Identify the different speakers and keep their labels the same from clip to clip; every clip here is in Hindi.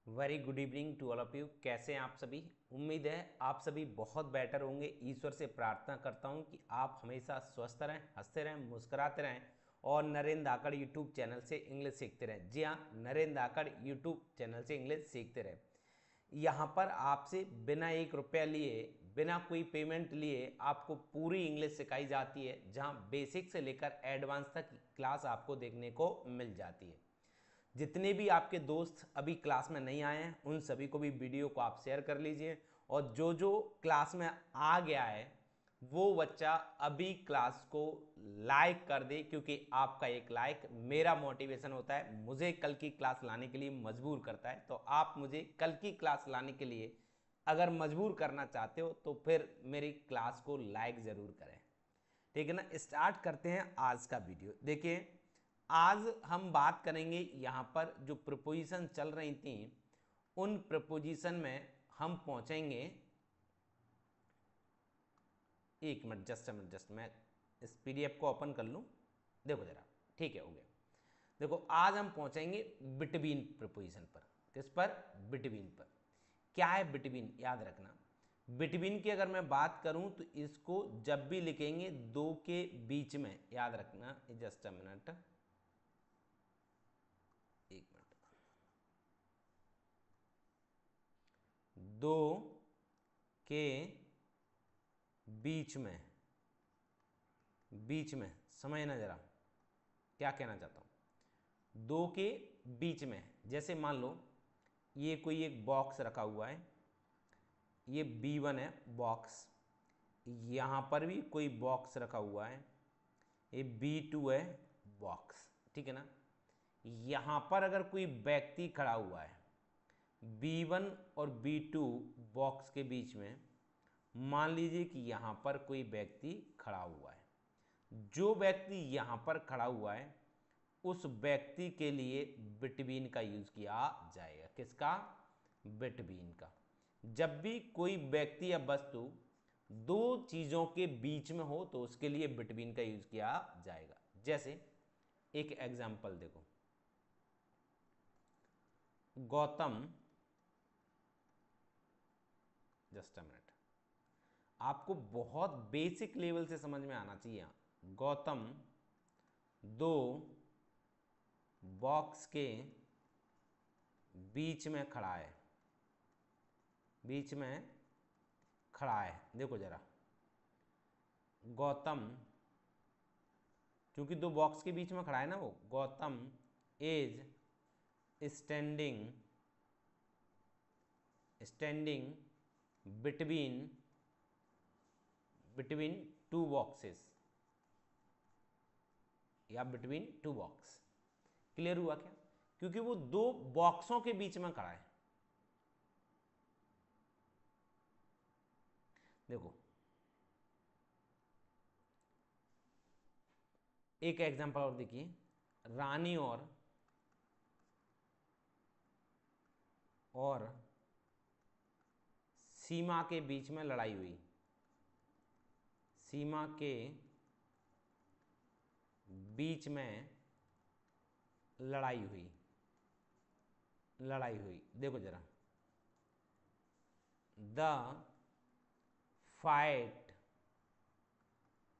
Speaker 1: Very good evening to all of you. कैसे हैं आप सभी? उम्मीद है आप सभी बहुत बेटर होंगे। ईश्वर से प्रार्थना करता हूं कि आप हमेशा स्वस्थ रहें, हंसते रहें, मुस्कुराते रहें और नरेंद्र धाकड़ यूट्यूब चैनल से इंग्लिश सीखते रहें। जी हाँ, नरेंद्र धाकड़ यूट्यूब चैनल से इंग्लिश सीखते रहें। यहाँ पर आपसे बिना 1 रुपया लिए, बिना कोई पेमेंट लिए आपको पूरी इंग्लिश सिखाई जाती है, जहाँ बेसिक से लेकर एडवांस तक क्लास आपको देखने को मिल जाती है। जितने भी आपके दोस्त अभी क्लास में नहीं आए हैं उन सभी को भी वीडियो को आप शेयर कर लीजिए, और जो जो क्लास में आ गया है वो बच्चा अभी क्लास को लाइक कर दे, क्योंकि आपका एक लाइक मेरा मोटिवेशन होता है, मुझे कल की क्लास लाने के लिए मजबूर करता है। तो आप मुझे कल की क्लास लाने के लिए अगर मजबूर करना चाहते हो तो फिर मेरी क्लास को लाइक ज़रूर करें। ठीक है ना? स्टार्ट करते हैं आज का वीडियो। देखिए, आज हम बात करेंगे यहाँ पर जो प्रपोजिशन चल रही थी उन प्रपोजिशन में हम पहुँचेंगे। एक मिनट, जस्ट मैं इस पीडीएफ को ओपन कर लूँ। देखो जरा, ठीक है, हो गया। देखो, आज हम पहुँचेंगे बिटवीन प्रपोजिशन पर। किस पर? बिटवीन पर। क्या है बिटवीन? याद रखना, बिटवीन की अगर मैं बात करूं तो इसको जब भी लिखेंगे दो के बीच में, याद रखना। जस्ट अ मिनट, एक मिनट। दो के बीच में, बीच में समझना जरा क्या कहना चाहता हूं। दो के बीच में, जैसे मान लो ये कोई एक बॉक्स रखा हुआ है, ये B1 है बॉक्स, यहाँ पर भी कोई बॉक्स रखा हुआ है, ये B2 है बॉक्स। ठीक है ना? यहाँ पर अगर कोई व्यक्ति खड़ा हुआ है B1 और B2 बॉक्स के बीच में, मान लीजिए कि यहाँ पर कोई व्यक्ति खड़ा हुआ है। जो व्यक्ति यहाँ पर खड़ा हुआ है उस व्यक्ति के लिए बिटवीन का यूज किया जाएगा। किसका? बिटवीन का। जब भी कोई व्यक्ति या वस्तु दो चीजों के बीच में हो तो उसके लिए बिटवीन का यूज किया जाएगा। जैसे एक एग्जांपल देखो, गौतम, जस्ट अ मिनट, आपको बहुत बेसिक लेवल से समझ में आना चाहिए। गौतम दो बॉक्स के बीच में खड़ा है, बीच में खड़ा है। देखो जरा, गौतम, क्योंकि दो बॉक्स के बीच में खड़ा है ना वो, Gautam is standing, standing between, between two boxes, या बिटवीन टू बॉक्स। क्लियर हुआ क्या? क्योंकि वो दो बॉक्सों के बीच में खड़ा है। देखो, एक एग्जांपल और देखिए, रानी और सीमा के बीच में लड़ाई हुई, सीमा के बीच में लड़ाई हुई, लड़ाई हुई। देखो जरा, द फाइट,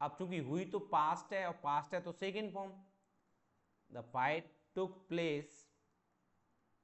Speaker 1: अब चूंकि हुई तो पास्ट है और पास्ट है तो second form, the fight took place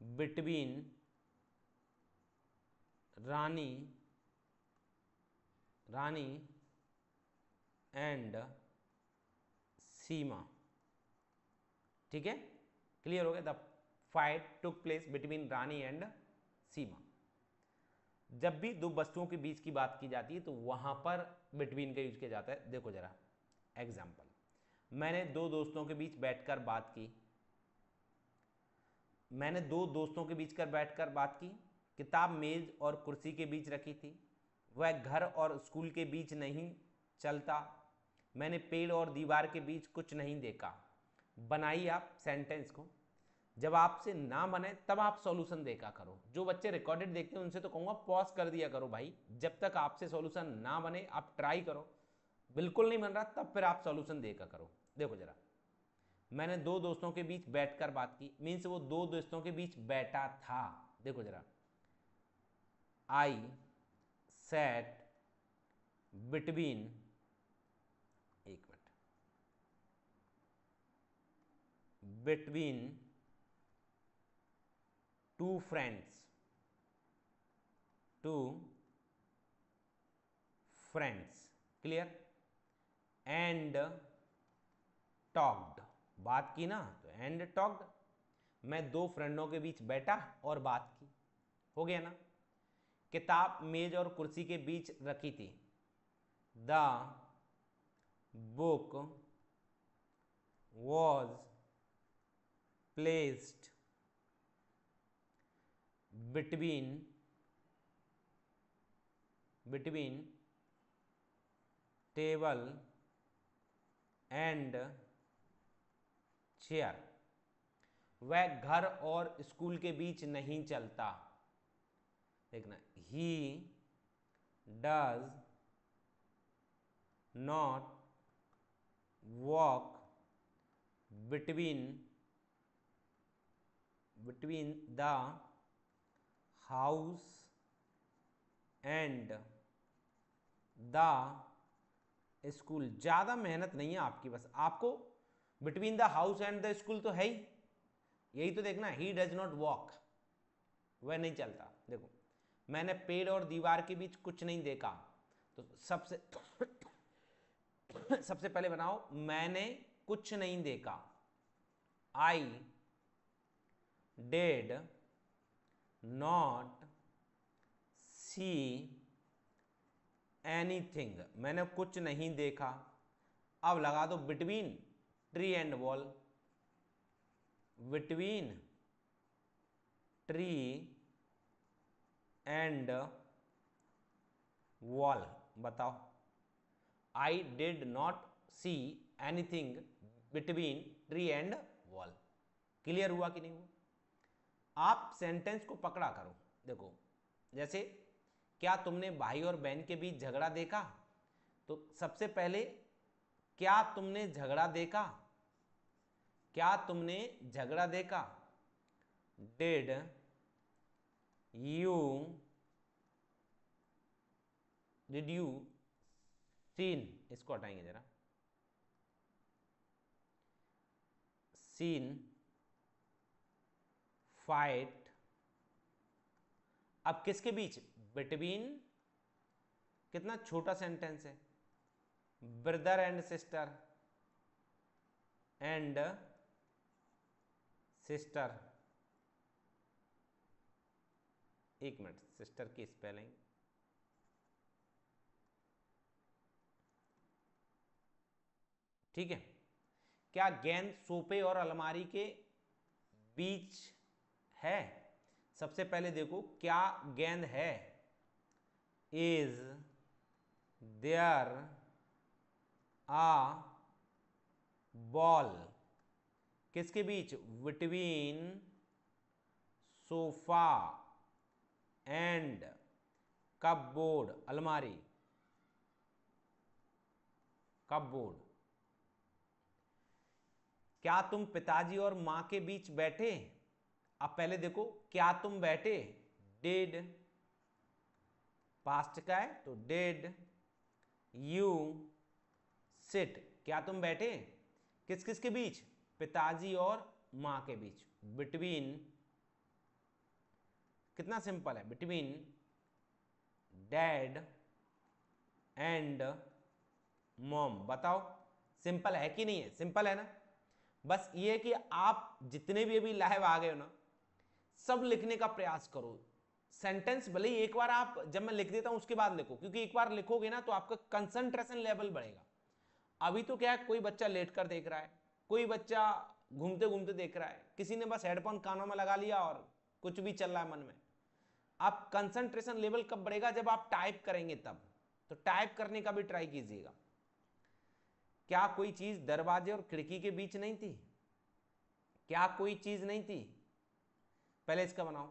Speaker 1: between Rani, Rani and Seema. ठीक है? क्लियर हो गया? The fight took place between Rani and Seema. जब भी दो वस्तुओं के बीच की बात की जाती है तो वहां पर बिटवीन का यूज किया जाता है। देखो जरा एग्जाम्पल, मैंने दो दोस्तों के बीच बैठकर बात की, मैंने दो दोस्तों के बीच कर बैठकर बात की। किताब मेज और कुर्सी के बीच रखी थी, वह घर और स्कूल के बीच नहीं चलता। मैंने पेड़ और दीवार के बीच कुछ नहीं देखा। बनाइए आप सेंटेंस को। जब आपसे ना बने तब आप सॉल्यूशन देखा करो। जो बच्चे रिकॉर्डेड देखते हैं उनसे तो कहूंगा पॉज कर दिया करो भाई, जब तक आपसे सॉल्यूशन ना बने आप ट्राई करो। बिल्कुल नहीं बन रहा तब फिर आप सॉल्यूशन देखा करो। देखो जरा, मैंने दो दोस्तों के बीच बैठकर बात की, मीन्स वो दो दोस्तों के बीच बैठा था। देखो जरा, आई सैट बिटवीन, एक minute, between two friends, two friends, clear, and talked, बात की ना, तो एंड टॉक्ड, मैं दो फ्रेंडों के बीच बैठा और बात की, हो गया ना। किताब मेज और कुर्सी के बीच रखी थी, the book was placed between table and chair, वह घर और स्कूल के बीच नहीं चलता, देखना, he does not walk between the house and the school. ज़्यादा मेहनत नहीं है आपकी, बस आपको between the house and the school तो है ही, यही तो देखना, ही डज नॉट वॉक, वह नहीं चलता। देखो, मैंने पेड़ और दीवार के बीच कुछ नहीं देखा, तो सबसे सबसे पहले बनाओ, मैंने कुछ नहीं देखा, I did not see anything, मैंने कुछ नहीं देखा। अब लगा दो between tree and wall, between tree and wall, बताओ, I did not see anything between tree and wall. Clear हुआ कि नहीं हुआ? आप सेंटेंस को पकड़ा करो। देखो, जैसे क्या तुमने भाई और बहन के बीच झगड़ा देखा, तो सबसे पहले क्या तुमने झगड़ा देखा, क्या तुमने झगड़ा देखा, डिड यू सीन, इसको हटाएंगे जरा, सीन फाइट, अब किसके बीच, बिटवीन, कितना छोटा सेंटेंस है, brother and sister, and sister, एक मिनट, सिस्टर की स्पेलिंग, ठीक है। क्या गेंद सोफे और अलमारी के बीच है, सबसे पहले देखो क्या गेंद है, इज देयर आ बॉल, किसके बीच, बिटवीन सोफा एंड कपबोर्ड, अलमारी, कपबोर्ड। क्या तुम पिताजी और मां के बीच बैठे, अब पहले देखो क्या तुम बैठे, डिड, पास्ट का है तो डिड यू सिट, क्या तुम बैठे, किस किस के बीच, पिताजी और मां के बीच, बिटवीन, कितना सिंपल है, बिटवीन डैड एंड मॉम, बताओ सिंपल है कि नहीं है, सिंपल है ना। बस ये कि आप जितने भी अभी लाइव आ गए हो ना, सब लिखने का प्रयास करो। सेंटेंस भले ही एक बार आप, जब मैं लिख देता हूं उसके बाद लिखो, क्योंकि एक बार लिखोगे ना तो आपका कंसंट्रेशन लेवल बढ़ेगा। अभी तो क्या है, कोई बच्चा लेट कर देख रहा है, कोई बच्चा घूमते घूमते देख रहा है, किसी ने बस हेडफोन कानों में लगा लिया और कुछ भी चल रहा है मन में। आप कंसंट्रेशन लेवल कब बढ़ेगा, जब आप टाइप करेंगे तब। तो टाइप करने का भी ट्राई कीजिएगा। क्या कोई चीज दरवाजे और खिड़की के बीच नहीं थी, क्या कोई चीज नहीं थी, पहले इसका बनाओ,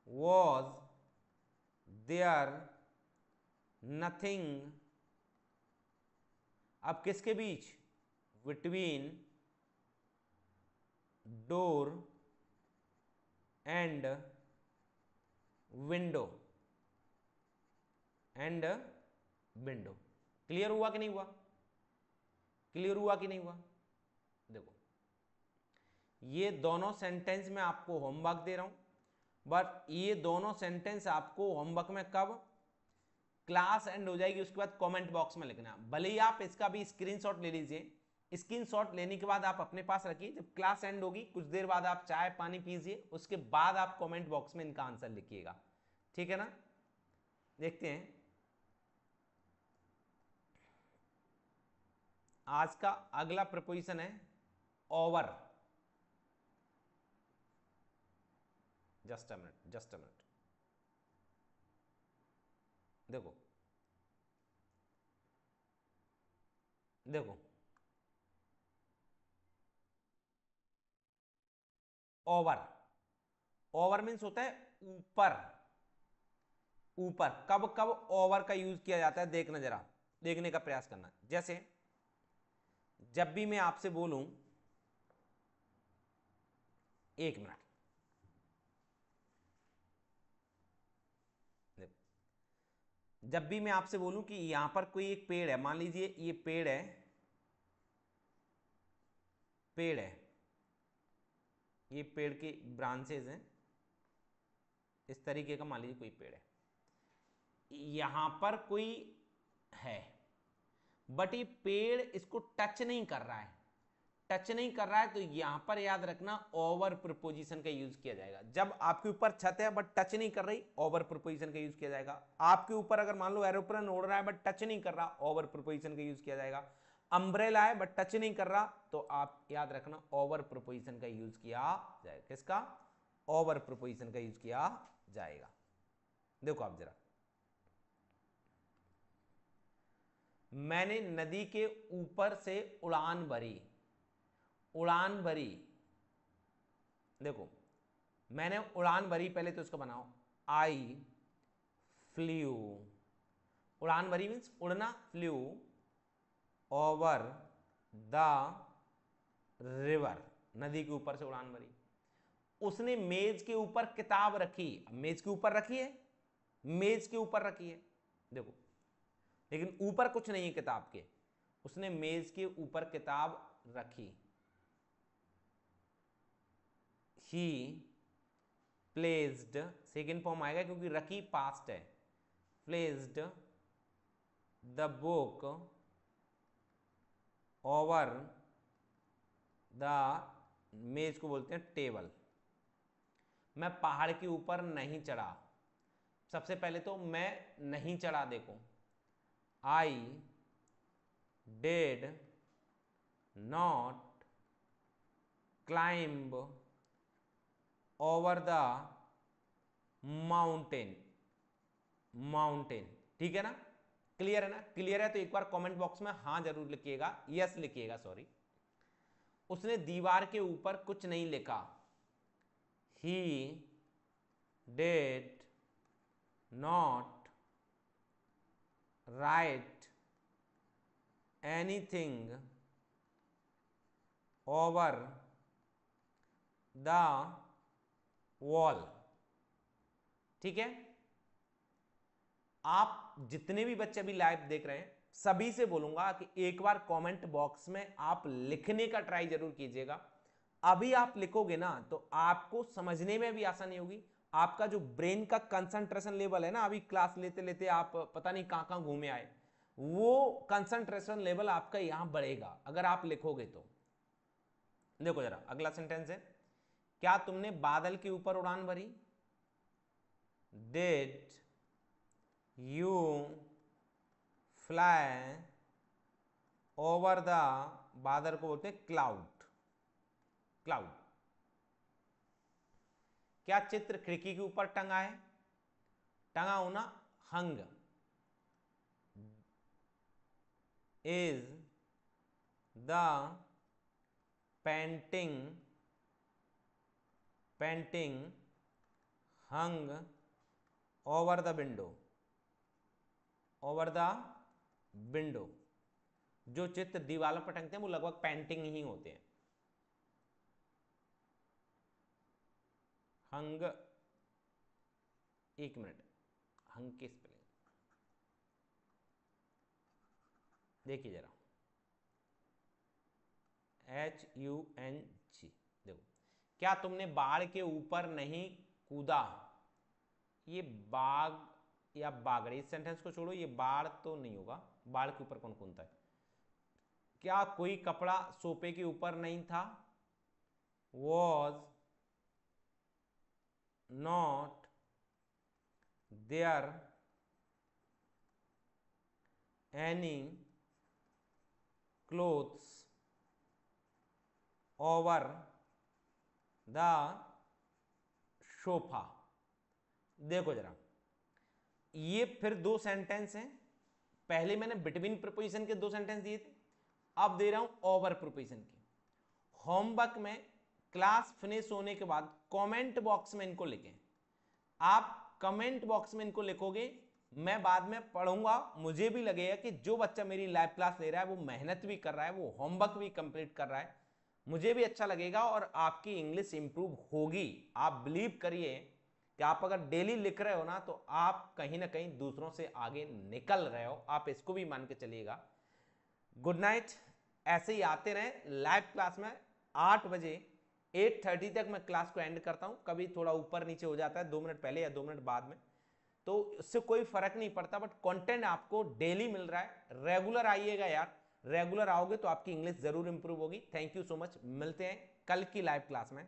Speaker 1: वॉज देयर नथिंग, अब किसके बीच, between door and window and window. Clear हुआ कि नहीं हुआ? क्लियर हुआ कि नहीं हुआ? देखो ये दोनों सेंटेंस में आपको होमवर्क दे रहा हूं, बट ये दोनों सेंटेंस आपको होमवर्क में कब, क्लास एंड हो जाएगी उसके बाद कमेंट बॉक्स में लिखना। भले ही आप इसका भी स्क्रीनशॉट ले लीजिए, स्क्रीनशॉट लेने के बाद आप अपने पास रखिए, जब क्लास एंड होगी कुछ देर बाद आप चाय पानी पीजिए, उसके बाद आप कमेंट बॉक्स में इनका आंसर लिखिएगा, ठीक है ना? देखते हैं आज का अगला प्रपोजिशन है over. Just a minute, just a minute. देखो देखो ओवर, ओवर मीन्स होता है ऊपर। ऊपर कब कब ओवर का यूज किया जाता है, देखना जरा, देखने का प्रयास करना। जैसे जब भी मैं आपसे बोलूं, एक मिनट, जब भी मैं आपसे बोलूं कि यहां पर कोई एक पेड़ है, मान लीजिए ये पेड़ है, पेड़ है, ये पेड़ की ब्रांचेस हैं, इस तरीके का मान लीजिए कोई पेड़ है, यहां पर कोई है, बट ये पेड़ इसको टच नहीं कर रहा है, टच नहीं कर रहा है, तो यहां पर याद रखना ओवर प्रीपोजिशन का यूज किया जाएगा। जब आपके ऊपर छत है बट टच नहीं कर रही, ओवर प्रीपोजिशन का यूज किया जाएगा। आपके ऊपर अगर मान लो एरोप्लेन उड़ रहा है बट टच नहीं कर रहा, ओवर प्रीपोजिशन का यूज किया जाएगा। अम्ब्रेला है बट टच नहीं कर रहा, तो आप याद रखना ओवर प्रीपोजिशन का यूज किया जाएगा। किसका? ओवर प्रीपोजिशन का यूज किया जाएगा। देखो आप जरा, मैंने नदी के ऊपर से उड़ान भरी, उड़ान भरी, देखो मैंने उड़ान भरी, पहले तो इसको बनाओ, आई फ्ल्यू, उड़ान भरी मीन्स उड़ना, फ्ल्यू ओवर द रिवर, नदी के ऊपर से उड़ान भरी। उसने मेज के ऊपर किताब रखी, मेज के ऊपर रखी है, मेज के ऊपर रखी है, देखो, लेकिन ऊपर कुछ नहीं है किताब के, उसने मेज के ऊपर किताब रखी। ही प्लेस्ड, सेकेंड फॉर्म आएगा क्योंकि रखी पास्ट है, placed the book over the, मेज को बोलते हैं टेबल। मैं पहाड़ के ऊपर नहीं चढ़ा, सबसे पहले तो मैं नहीं चढ़ा, देखो आई did not climb over the mountain, mountain, ठीक है ना? क्लियर है ना? क्लियर है तो एक बार कमेंट बॉक्स में हाँ जरूर लिखिएगा, यस लिखिएगा, सॉरी। उसने दीवार के ऊपर कुछ नहीं लिखा, he did not right anything over the wall, ठीक है? आप जितने भी बच्चे अभी लाइव देख रहे हैं, सभी से बोलूंगा कि एक बार कमेंट बॉक्स में आप लिखने का ट्राई जरूर कीजिएगा। अभी आप लिखोगे ना तो आपको समझने में भी आसानी होगी, आपका जो ब्रेन का कंसंट्रेशन लेवल है ना, अभी क्लास लेते लेते आप पता नहीं कहां कहां घूमे आए, वो कंसंट्रेशन लेवल आपका यहां बढ़ेगा अगर आप लिखोगे तो। देखो जरा अगला सेंटेंस है, क्या तुमने बादल के ऊपर उड़ान भरी? Did you fly over the, बादल को बोलते हैं क्लाउड, क्लाउड। क्या चित्र खिड़की के ऊपर टंगा है? टंगा होना hung, is the painting, painting hung over the window, over the window. जो चित्र दीवारों पर टंगते हैं वो लगभग पेंटिंग ही होते हैं। हंग एक मिनट, हंग की स्पेलिंग देखिए जरा, HUNG। देखो, क्या तुमने बाढ़ के ऊपर नहीं कूदा? ये बाघ या बागड़े, इस सेंटेंस को छोड़ो, ये बाढ़ तो नहीं होगा, बाढ़ के ऊपर कौन कूदता है? क्या कोई कपड़ा सोफे के ऊपर नहीं था? Was not there any clothes over the sofa. देखो जरा, ये फिर दो सेंटेंस हैं। पहले मैंने बिटवीन प्रीपोजिशन के दो सेंटेंस दिए थे, अब दे रहा हूं ओवर प्रीपोजिशन के। होमवर्क में क्लास फिनिश होने के बाद कमेंट बॉक्स में इनको लिखें। आप कमेंट बॉक्स में इनको लिखोगे, मैं बाद में पढ़ूंगा, मुझे भी लगेगा कि जो बच्चा मेरी लाइव क्लास ले रहा है वो मेहनत भी कर रहा है, वो होमवर्क भी कंप्लीट कर रहा है, मुझे भी अच्छा लगेगा और आपकी इंग्लिश इंप्रूव होगी। आप बिलीव करिए कि आप अगर डेली लिख रहे हो ना, तो आप कहीं ना कहीं दूसरों से आगे निकल रहे हो, आप इसको भी मान के चलिएगा। Good night. ऐसे ही आते रहे लाइव क्लास में 8 बजे, 8:30 तक मैं क्लास को एंड करता हूं। कभी थोड़ा ऊपर नीचे हो जाता है, 2 मिनट पहले या 2 मिनट बाद में, तो इससे कोई फर्क नहीं पड़ता, बट कंटेंट आपको डेली मिल रहा है। रेगुलर आइएगा यार, रेगुलर आओगे तो आपकी इंग्लिश जरूर इंप्रूव होगी। थैंक यू सो मच, मिलते हैं कल की लाइव क्लास में।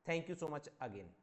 Speaker 1: Thank you so much again.